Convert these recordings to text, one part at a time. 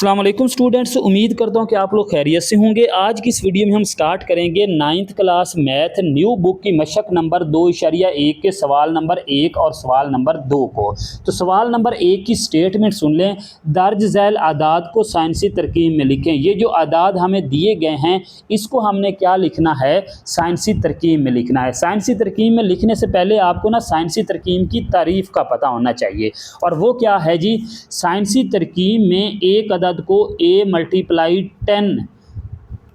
अस्सलाम वालेकुम स्टूडेंट्स, उम्मीद करता हूँ कि आप लोग खैरियत से होंगे। आज की इस वीडियो में हम स्टार्ट करेंगे 9th class math new book की मशक नंबर 2.1 के सवाल नंबर 1 और सवाल नंबर 2 को। तो सवाल नंबर 1 की स्टेटमेंट सुन लें। दर्ज झैल आदाद को साइंसी तरकीब में लिखें। ये जो आदाद हमें दिए गए हैं इसको हमने क्या लिखना है, साइंसी तरकीब में लिखना है। साइंसी तरकीब में लिखने से पहले आपको ना साइंसी तरकीब की तारीफ़ का पता होना चाहिए, और वो क्या है जी। साइंसी तरकीब में एक अदद को a मल्टीप्लाई 10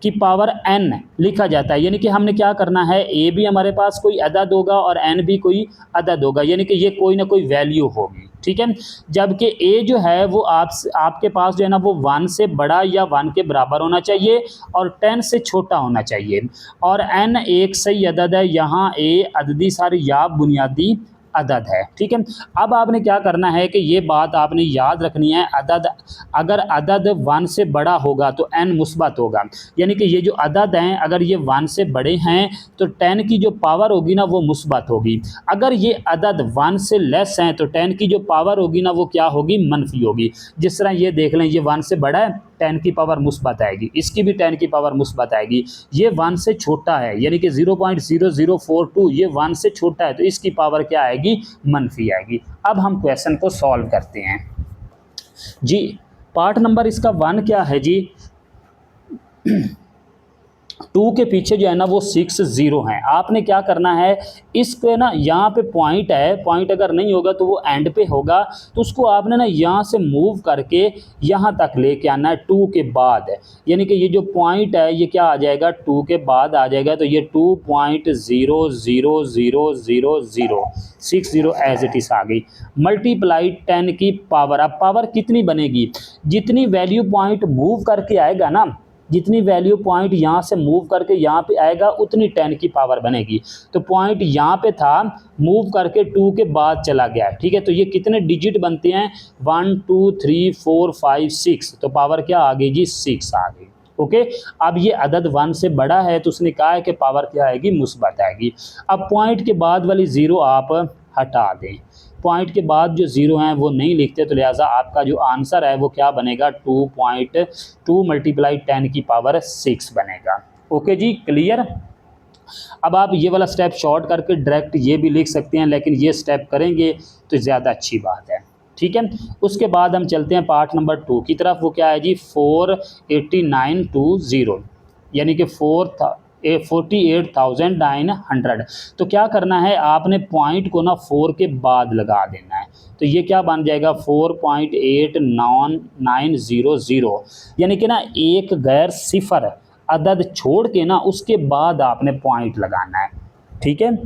की पावर n लिखा जाता है। यानी कि हमने क्या करना है, a भी हमारे पास कोई अदद होगा और n भी कोई अदद होगा, यानी कि ये कोई ना कोई वैल्यू होगी, ठीक है। जबकि a जो है वो आपके पास जो है ना वो 1 से बड़ा या 1 के बराबर होना चाहिए और 10 से छोटा होना चाहिए, और n एक सही अदद है। यहाँ a अददी सारी या बुनियादी अदद है, ठीक है। अब आपने क्या करना है कि ये बात आपने याद रखनी है, अदद अगर अदद 1 से बड़ा होगा तो n मुस्बत होगा। यानी कि ये जो अदद हैं अगर ये 1 से बड़े हैं तो 10 की जो पावर होगी ना वो मुस्बत होगी। अगर ये अदद 1 से लेस हैं तो 10 की जो पावर होगी ना वो क्या होगी, मनफी होगी। जिस तरह ये देख लें, ये 1 से बड़ा है, 10 की पावर मुस्बत आएगी, इसकी भी 10 की पावर मुस्बत आएगी। ये 1 से छोटा है, यानी कि 0.0042, ये 1 से छोटा है तो इसकी पावर क्या आएगी, मनफी आएगी। अब हम क्वेश्चन को सॉल्व करते हैं जी। पार्ट नंबर इसका 1 क्या है जी, 2 के पीछे जो है ना वो 6 0 हैं। आपने क्या करना है, इसको ना यहाँ पे पॉइंट है, पॉइंट अगर नहीं होगा तो वो एंड पे होगा, तो उसको आपने ना यहाँ से मूव करके यहाँ तक लेके आना है 2 के बाद। यानी कि ये जो पॉइंट है ये क्या आ जाएगा, 2 के बाद आ जाएगा, तो ये 2.0000060 एज इट इज़ आ गई। मल्टीप्लाई 10 की पावर। अब पावर कितनी बनेगी, जितनी वैल्यू पॉइंट मूव करके आएगा ना, जितनी वैल्यू पॉइंट यहाँ से मूव करके यहाँ पे आएगा उतनी 10 की पावर बनेगी। तो पॉइंट यहाँ पे था, मूव करके 2 के बाद चला गया, ठीक है। तो ये कितने डिजिट बनते हैं, 1 2 3 4 5 6, तो पावर क्या आ गई जी, 6 आ गई। ओके। अब ये अदद 1 से बड़ा है तो उसने कहा है कि पावर क्या आएगी, मुस्बत आएगी। अब पॉइंट के बाद वाली ज़ीरो आप हटा दें, पॉइंट के बाद जो ज़ीरो हैं वो नहीं लिखते, तो लिहाजा आपका जो आंसर है वो क्या बनेगा, 2.2 मल्टीप्लाई 10 की पावर 6 बनेगा। ओके जी, क्लियर। अब आप ये वाला स्टेप शॉर्ट करके डायरेक्ट ये भी लिख सकते हैं, लेकिन ये स्टेप करेंगे तो ज़्यादा अच्छी बात है, ठीक है। उसके बाद हम चलते हैं पार्ट नंबर 2 की तरफ। वो क्या है जी, 48920, यानी कि 48,900। तो क्या करना है, आपने पॉइंट को ना 4 के बाद लगा देना है, तो ये क्या बन जाएगा, 4.89900, यानी कि ना एक गैर सिफर अदद छोड़ के ना उसके बाद आपने पॉइंट लगाना है, ठीक है।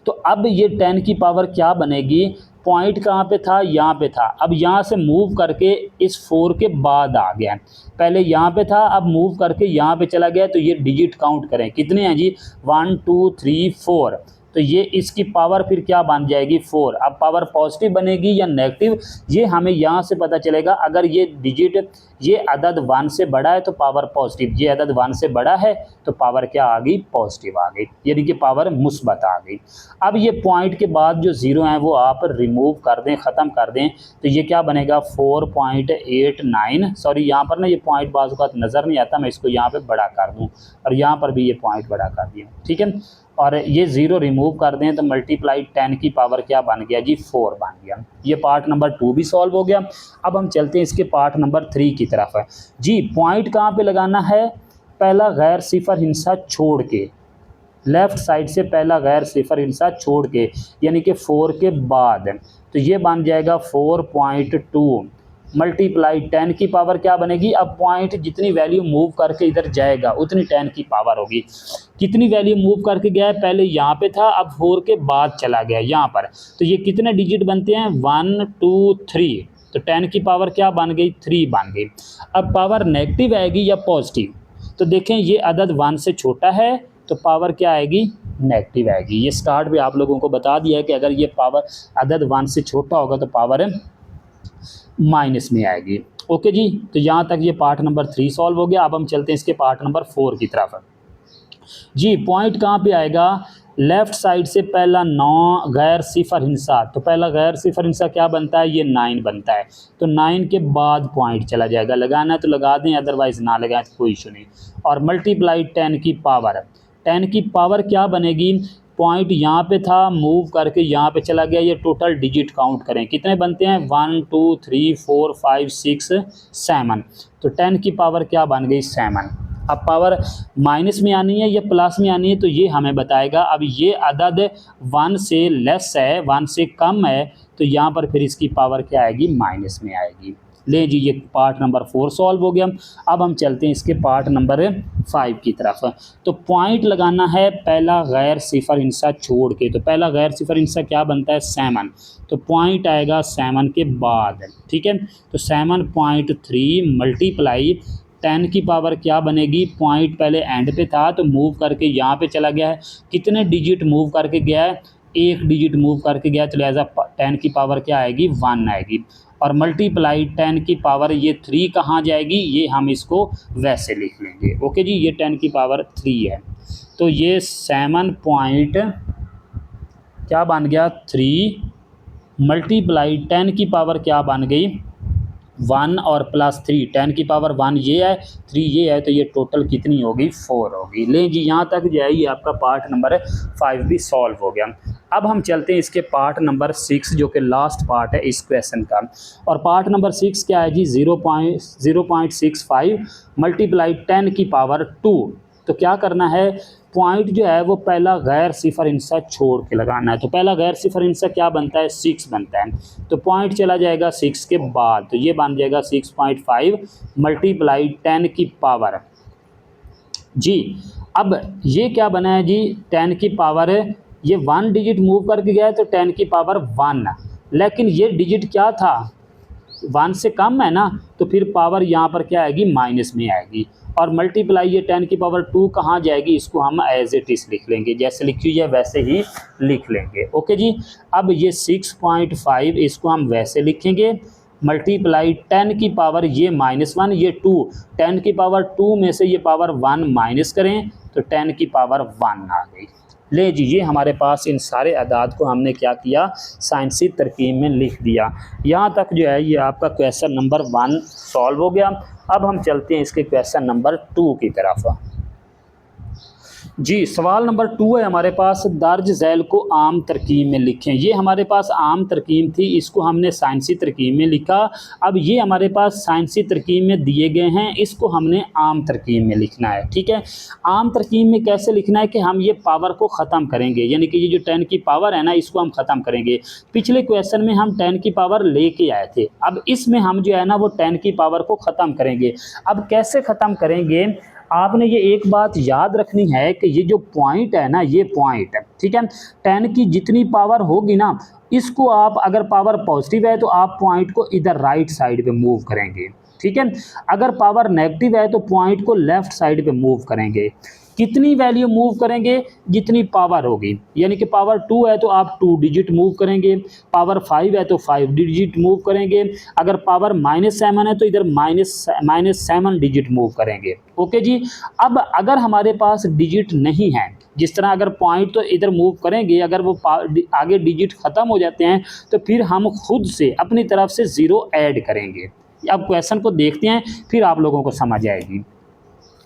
तो अब ये 10 की पावर क्या बनेगी, पॉइंट कहाँ पे था, यहाँ पे था, अब यहाँ से मूव करके इस 4 के बाद आ गया। पहले यहाँ पे था, अब मूव करके यहाँ पे चला गया, तो ये डिजिट काउंट करें कितने हैं जी, 1 2 3 4, तो ये इसकी पावर फिर क्या बन जाएगी, 4। अब पावर पॉजिटिव बनेगी या नेगेटिव, ये हमें यहाँ से पता चलेगा। अगर ये डिजिट, ये अदद 1 से बड़ा है तो पावर पॉजिटिव, ये अदद 1 से बड़ा है तो पावर क्या आ गई, पॉजिटिव आ गई, यानी कि पावर मुस्बत आ गई। अब ये पॉइंट के बाद जो ज़ीरो हैं वो आप रिमूव कर दें, ख़त्म कर दें, तो ये क्या बनेगा, 4.89, सॉरी यहाँ पर ना ये पॉइंट बाज़ औक़ात नज़र नहीं आता, मैं इसको यहाँ पे बड़ा कर दूँ और यहाँ पर भी ये पॉइंट बड़ा कर दिया, ठीक है। और ये ज़ीरो रिमूव कर दें तो मल्टीप्लाई 10 की पावर क्या बन गया जी, 4 बन गया। ये पार्ट नंबर 2 भी सॉल्व हो गया। अब हम चलते हैं इसके पार्ट नंबर 3 की तरफ है जी। पॉइंट कहाँ पे लगाना है, पहला गैर सिफर हिस्सा छोड़ के, लेफ़्ट साइड से पहला गैर सिफर हिस्सा छोड़ के, यानी कि 4 के बाद, तो ये बन जाएगा 4.2 मल्टीप्लाई 10 की पावर क्या बनेगी। अब पॉइंट जितनी वैल्यू मूव करके इधर जाएगा उतनी 10 की पावर होगी। कितनी वैल्यू मूव करके गया है, पहले यहाँ पे था, अब 4 के बाद चला गया यहाँ पर, तो ये कितने डिजिट बनते हैं, 1 2 3, तो 10 की पावर क्या बन गई, 3 बन गई। अब पावर नेगेटिव आएगी या पॉजिटिव, तो देखें ये अदद 1 से छोटा है तो पावर क्या आएगी, नेगेटिव आएगी। ये स्टार्ट भी आप लोगों को बता दिया है कि अगर ये पावर अदद 1 से छोटा होगा तो पावर माइनस में आएगी। ओके जी, तो यहाँ तक ये पार्ट नंबर 3 सॉल्व हो गया। अब हम चलते हैं इसके पार्ट नंबर 4 की तरफ जी। पॉइंट कहाँ पे आएगा, लेफ्ट साइड से पहला 9 गैर सिफर हिस्सा, तो पहला गैर सिफर हिस्सा क्या बनता है, ये 9 बनता है। तो 9 के बाद पॉइंट चला जाएगा, लगाना है तो लगा दें, अदरवाइज ना लगाएं तो कोई इशू नहीं। और मल्टीप्लाई 10 की पावर, 10 की पावर क्या बनेगी, पॉइंट यहाँ पे था, मूव करके यहाँ पे चला गया, ये टोटल डिजिट काउंट करें कितने बनते हैं, 1 2 3 4 5 6 7। तो 10 की पावर क्या बन गई, 7। अब पावर माइनस में आनी है या प्लस में आनी है तो ये हमें बताएगा। अब ये अदद 1 से लेस है, 1 से कम है, तो यहाँ पर फिर इसकी पावर क्या आएगी, माइनस में आएगी। ले जी, ये पार्ट नंबर 4 सॉल्व हो गया। अब हम चलते हैं इसके पार्ट नंबर 5 की तरफ। तो पॉइंट लगाना है पहला गैर सिफर हिस्सा छोड़ के, तो पहला गैर सिफर हिस्सा क्या बनता है, 7। तो पॉइंट आएगा 7 के बाद, ठीक है। तो 7.3 मल्टीप्लाई 10 की पावर क्या बनेगी, पॉइंट पहले एंड पे था तो मूव करके यहाँ पे चला गया है, कितने डिजिट मूव करके गया है, 1 डिजिट मूव करके गया, तो लिहाजा 10 की पावर क्या आएगी, 1 आएगी। और मल्टीप्लाई 10 की पावर ये 3 कहाँ जाएगी, ये हम इसको वैसे लिख लेंगे। ओके जी, ये 10 की पावर 3 है, तो ये 7 पॉइंट क्या बन गया, 3 मल्टीप्लाई 10 की पावर क्या बन गई, 1 और प्लस 3, 10 की पावर 1 ये है, 3 ये है, तो ये टोटल कितनी होगी, 4 होगी। लें जी, यहाँ तक जो है ये आपका पार्ट नंबर 5 भी सॉल्व हो गया। अब हम चलते हैं इसके पार्ट नंबर 6 जो कि लास्ट पार्ट है इस क्वेश्चन का। और पार्ट नंबर 6 क्या है जी, 0.65 मल्टीप्लाई 10 की पावर 2। तो क्या करना है, पॉइंट जो है वो पहला गैर सिफर हिस्सा छोड़ के लगाना है। तो पहला गैर सिफर हिस्सा क्या बनता है, 6 बनता है। तो पॉइंट चला जाएगा 6 के बाद, तो ये बन जाएगा 6.5 मल्टीप्लाई 10 की पावर जी। अब ये क्या बना है जी, 10 की पावर, ये 1 डिजिट मूव करके गया है तो 10 की पावर 1, लेकिन ये डिजिट क्या था, 1 से कम है ना, तो फिर पावर यहाँ पर क्या आएगी, माइनस में आएगी। और मल्टीप्लाई ये 10 की पावर 2 कहाँ जाएगी, इसको हम एज इट इज लिख लेंगे, जैसे लिखी हुई है वैसे ही लिख लेंगे। ओके जी, अब ये 6.5 इसको हम वैसे लिखेंगे, मल्टीप्लाई 10 की पावर ये -1, ये 2, 10 की पावर 2 में से ये पावर 1 माइनस करें तो 10 की पावर 1 आ गई। ले जी, ये हमारे पास इन सारे अदाद को हमने क्या किया, साइंसी तरकीब में लिख दिया। यहाँ तक जो है ये आपका क्वेश्चन नंबर 1 सॉल्व हो गया। अब हम चलते हैं इसके क्वेश्चन नंबर 2 की तरफ। जी, सवाल नंबर 2 है हमारे पास, दर्ज झैल को आम तरकीब में लिखें। ये हमारे पास आम तरकीब थी, इसको हमने साइंसी तरकीब में लिखा। अब ये हमारे पास साइंसी तरकीब में दिए गए हैं, इसको हमने आम तरकीब में लिखना है, ठीक है। आम तरकीब में कैसे लिखना है कि हम ये पावर को ख़त्म करेंगे, यानी कि ये जो 10 की पावर है ना, इसको हम ख़त्म करेंगे। पिछले क्वेश्चन में हम 10 की पावर लेके आए थे, अब इसमें हम जो है ना वो 10 की पावर को ख़त्म करेंगे। अब कैसे ख़त्म करेंगे, आपने ये एक बात याद रखनी है कि ये जो पॉइंट है ना, ये पॉइंट है, ठीक है, 10 की जितनी पावर होगी ना, इसको आप अगर पावर पॉजिटिव है तो आप पॉइंट को इधर राइट साइड पे मूव करेंगे, ठीक है। अगर पावर नेगेटिव है तो पॉइंट को लेफ्ट साइड पे मूव करेंगे। कितनी वैल्यू मूव करेंगे, जितनी पावर होगी, यानी कि पावर 2 है तो आप 2 डिजिट मूव करेंगे, पावर 5 है तो 5 डिजिट मूव करेंगे, अगर पावर -7 है तो इधर -7 डिजिट मूव करेंगे। ओके जी, अब अगर हमारे पास डिजिट नहीं है, जिस तरह अगर पॉइंट तो इधर मूव करेंगे, अगर वो आगे डिजिट ख़त्म हो जाते हैं तो फिर हम खुद से अपनी तरफ से 0 ऐड करेंगे। अब क्वेश्चन को देखते हैं, फिर आप लोगों को समझ आएगी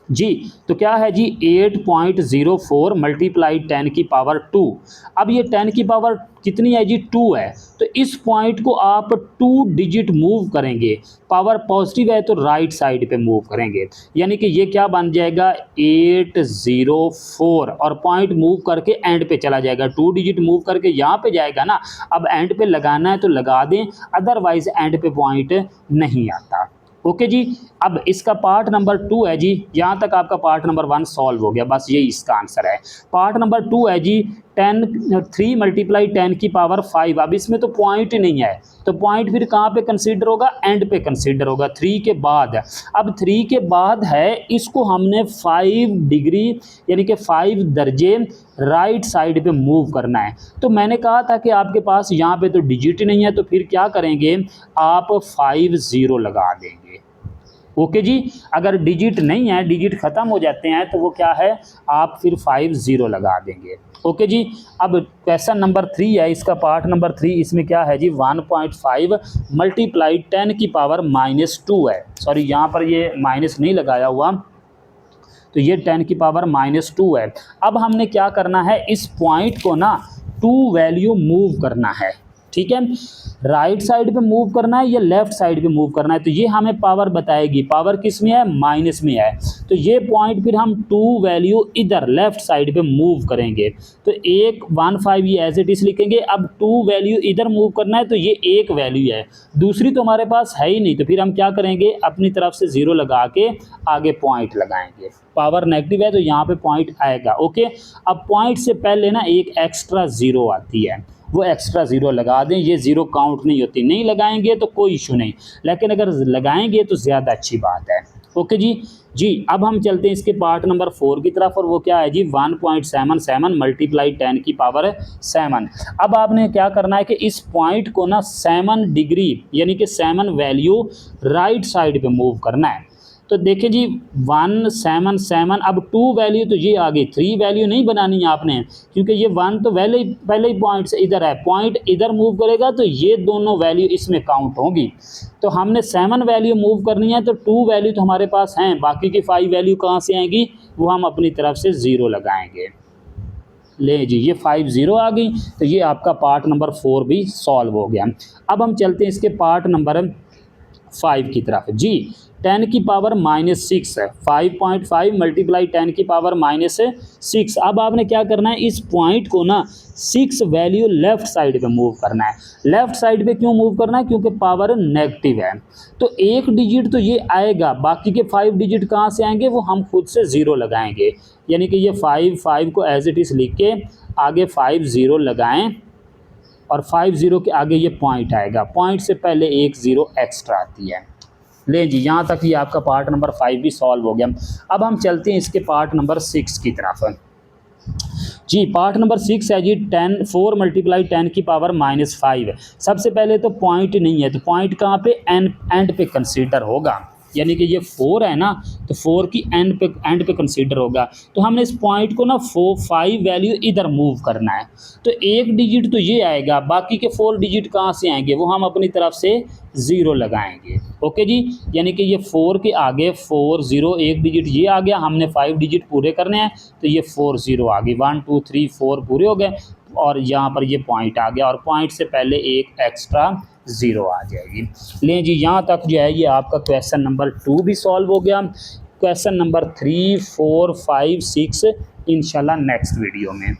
जी। तो क्या है जी, 8.04 मल्टीप्लाई 10 की पावर 2। अब ये 10 की पावर कितनी है जी, 2 है, तो इस पॉइंट को आप 2 डिजिट मूव करेंगे, पावर पॉजिटिव है तो राइट साइड पे मूव करेंगे, यानी कि ये क्या बन जाएगा 804, और पॉइंट मूव करके एंड पे चला जाएगा, 2 डिजिट मूव करके यहाँ पे जाएगा ना। अब एंड पे लगाना है तो लगा दें, अदरवाइज एंड पे पॉइंट नहीं आता। ओके जी, अब इसका पार्ट नंबर 2 है जी, यहाँ तक आपका पार्ट नंबर 1 सॉल्व हो गया, बस ये इसका आंसर है। पार्ट नंबर 2 है जी, 3 मल्टीप्लाई 10 की पावर 5। अब इसमें तो पॉइंट नहीं है, तो पॉइंट फिर कहाँ पे कंसीडर होगा, एंड पे कंसीडर होगा, 3 के बाद। अब 3 के बाद है, इसको हमने 5 डिग्री यानी कि 5 दर्जे राइट साइड पे मूव करना है। तो मैंने कहा था कि आपके पास यहाँ पे तो डिजिट नहीं है, तो फिर क्या करेंगे, आप 5 0 लगा देंगे। ओके जी। अगर डिजिट नहीं है, डिजिट ख़त्म हो जाते हैं, तो वो क्या है, आप फिर 5 0 लगा देंगे। ओके जी। अब क्वेश्चन नंबर 3 है, इसका पार्ट नंबर 3, इसमें क्या है जी, 1.5 मल्टीप्लाई 10 की पावर -2 है। सॉरी, यहाँ पर ये माइनस नहीं लगाया हुआ, तो ये 10 की पावर -2 है। अब हमने क्या करना है, इस पॉइंट को ना 2 वैल्यू मूव करना है, ठीक है। राइट साइड पे मूव करना है या लेफ्ट साइड पे मूव करना है, तो ये हमें पावर बताएगी। पावर किस में है, माइनस में है। तो ये पॉइंट फिर हम 2 वैल्यू इधर लेफ्ट साइड पे मूव करेंगे। तो 1.15 ये एज इट इज लिखेंगे। अब 2 वैल्यू इधर मूव करना है, तो ये एक वैल्यू है, दूसरी तो हमारे पास है ही नहीं, तो फिर हम क्या करेंगे, अपनी तरफ से 0 लगा के आगे पॉइंट लगाएंगे। पावर नेगेटिव है तो यहाँ पे पॉइंट आएगा। ओके। अब पॉइंट से पहले ना एक एक्स्ट्रा 0 आती है, वो एक्स्ट्रा 0 लगा दें। ये 0 काउंट नहीं होती, नहीं लगाएंगे तो कोई इशू नहीं, लेकिन अगर लगाएंगे तो ज़्यादा अच्छी बात है। ओके जी। अब हम चलते हैं इसके पार्ट नंबर 4 की तरफ, और वो क्या है जी, 1.77 मल्टीप्लाई 10 की पावर 7। अब आपने क्या करना है कि इस पॉइंट को ना 7 डिग्री यानी कि 7 वैल्यू राइट साइड पे मूव करना है। तो देखिए जी, 177, अब 2 वैल्यू तो ये आ गई, 3 वैल्यू नहीं बनानी है आपने, क्योंकि ये 1 तो पहले ही पॉइंट से इधर है, पॉइंट इधर मूव करेगा तो ये दोनों वैल्यू इसमें काउंट होंगी। तो हमने 7 वैल्यू मूव करनी है, तो 2 वैल्यू तो हमारे पास हैं, बाकी की 5 वैल्यू कहाँ से आएंगी, वो हम अपनी तरफ से 0 लगाएंगे। ले जी, ये 5 0 आ गई, तो ये आपका पार्ट नंबर 4 भी सॉल्व हो गया। अब हम चलते हैं इसके पार्ट नंबर 5 की तरफ जी। 10 की पावर -6 है, 5.5 मल्टीप्लाई 10 की पावर -6। अब आपने क्या करना है, इस पॉइंट को ना 6 वैल्यू लेफ्ट साइड पे मूव करना है। लेफ्ट साइड पे क्यों मूव करना है, क्योंकि पावर नेगेटिव है। तो एक डिजिट तो ये आएगा, बाकी के 5 डिजिट कहाँ से आएंगे, वो हम खुद से 0 लगाएंगे। यानी कि ये 5 को एज इट इज़ लिख के आगे 5 0 लगाएं, और 5 0 के आगे ये पॉइंट आएगा, पॉइंट से पहले एक 0 एक्स्ट्रा आती है। ले जी, यहाँ तक ही आपका पार्ट नंबर 5 भी सॉल्व हो गया। अब हम चलते हैं इसके पार्ट नंबर 6 की तरफ जी। पार्ट नंबर 6 है जी, 4 मल्टीप्लाई 10 की पावर -5। सबसे पहले तो पॉइंट नहीं है, तो पॉइंट कहाँ पे, एंड पे कंसीडर होगा। यानी कि ये 4 है ना, तो 4 की एंड पे कंसीडर होगा। तो हमने इस पॉइंट को ना 5 वैल्यू इधर मूव करना है। तो एक डिजिट तो ये आएगा, बाकी के 4 डिजिट कहाँ से आएंगे, वो हम अपनी तरफ से 0 लगाएंगे। ओके जी। यानी कि ये 4 के आगे 4 0, एक डिजिट ये आ गया, हमने 5 डिजिट पूरे करने हैं, तो ये 4 0 आ गई, 1 2 3 4 पूरे हो गए, और यहाँ पर ये पॉइंट आ गया, और पॉइंट से पहले एक एक्स्ट्रा 0 आ जाएगी। लें जी, यहाँ तक जो है ये आपका क्वेश्चन नंबर 2 भी सॉल्व हो गया। क्वेश्चन नंबर 3 4 5 6 इंशाल्लाह नेक्स्ट वीडियो में।